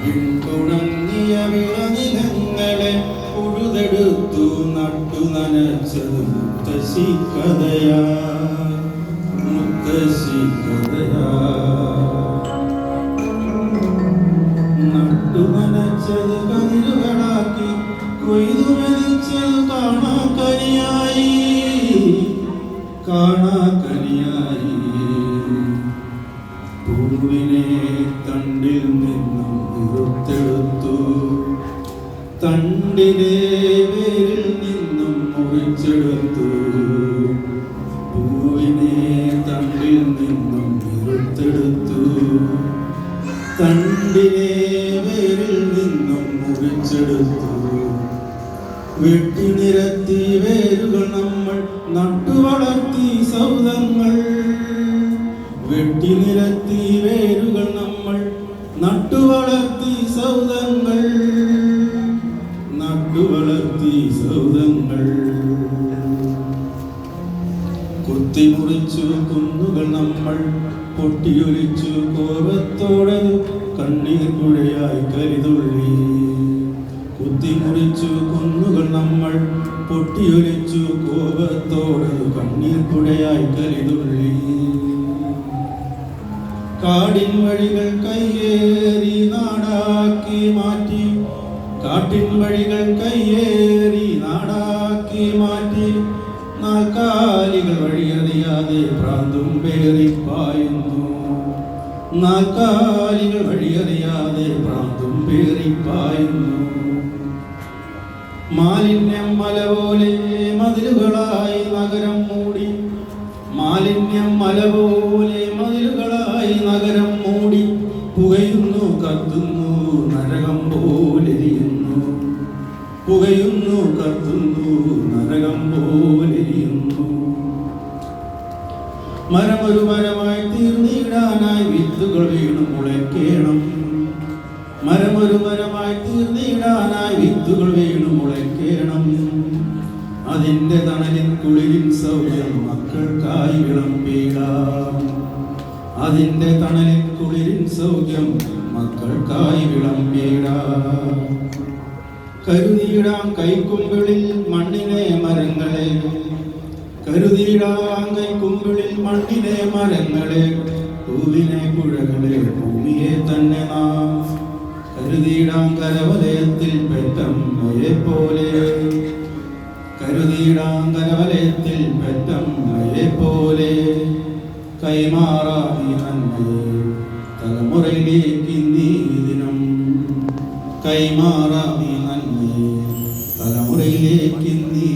പിന്തുണങ്ങിയ വിളനിലങ്ങളെ ഉഴുതെടുത്തു നട്ടു നനച്ചത് മുത്തശ്ശി കഥയാ, മുത്തശ്ശി കഥയാ. നട്ടു നനച്ചത് കതിരുകളാക്കി കൊയ്തു മെതിച്ചത് കാണാക്കനിയായി, കാണാക്കനിയായി. പൂവിനെ തണ്ടിൽ നിന്നും പുറത്തെടുത്തു, തണ്ടിനെ വേരിൽ നിന്നും മുറിച്ചെടുത്തു. പൂവിനെ തണ്ടിൽ നിന്നും പുറത്തെടുത്തു, തണ്ടിനെ വേരിൽ നിന്നും മുറിച്ചെടുത്തു. വെട്ടി നിരത്തി വേരുകൾ നമ്മൾ നട്ടുവളർത്തി സൗധങ്ങൾ, വെട്ടി നിരത്തി വേരുകൾ നമ്മൾ നട്ടുവളർത്തി സൗധങ്ങൾ, നട്ടുവളർത്തി സൗധങ്ങൾ. കുത്തിമുറിച്ചു കുന്നുകൾ നമ്മൾ പൊട്ടിയൊലിച്ചു കോപത്തോടെ കണ്ണീർ പുഴയായി കരിതുള്ളി. കുത്തിമുറിച്ചു കുന്നുകൾ നമ്മൾ പൊട്ടിയൊലിച്ചു കോപത്തോടെ കണ്ണീർ പുഴയായി കരിതുള്ളി. കാടിൻ വഴികൾ കയ്യേറി നാടാക്കി മാറ്റി, കാട്ടിൻ വഴികൾ കയ്യേറി നാടാക്കി മാറ്റി. നാൽക്കാലികൾ വഴിയറിയാതെ ഭ്രാന്തും പേറിപ്പായുന്നു, നാൽക്കാലികൾ വഴിയറിയാതെ ഭ്രാന്തും പേറിപ്പായുന്നു. മാലിന്യം മല പോലെ മതിലുകളായി നഗരം മൂടി, മാലിന്യം മല പോലെ മതിലുകളായി നഗരം മൂടി. പുകയുന്നു കത്തുന്നു നരകം പോലെരിയുന്നു, പുകയുന്നു കത്തുന്നു നരകം പോലെരിയുന്നു. മരമൊരു മരമായി തീർന്നിടാനായി വിത്തുകൾ വീണു മുളയ്ക്കണം, മരമൊരു മരമായി തീർന്നിടാനായി വിത്തുകൾ വീണു മുളയ്ക്കണം. അതിൻ്റെ തണലിൻ കുളിരിൻ സൗഖ്യം മക്കൾക്കായി വിളമ്പിടാം, അതിൻ്റെ തണലിൻ കുളിരിൻ സൗഖ്യം മക്കൾക്കായി വിളമ്പിടാം. കരുതിയിടാം കൈക്കുമ്പിളിൽ മണ്ണിനെ മരങ്ങളെ, കരുതിയിടാം കൈക്കുമ്പിളിൽ മണ്ണിനെ മരങ്ങളെ. പൂവിനെ പുഴകളെ ഭൂമിയെ തന്നെ നാം കരുതിയിടാം കരവലയത്തിൽ പെറ്റമ്മയെ പോലെ, കരുതിയിടാം കരവലയത്തിൽ പെറ്റമ്മയെ പോലെ. കൈമാറാം ഈ നന്മയെ തലമുറയിലേക്ക് നീ ദിനം, കൈമാറാം ഈ നന്മയെ തലമുറയിലേക്ക് നീ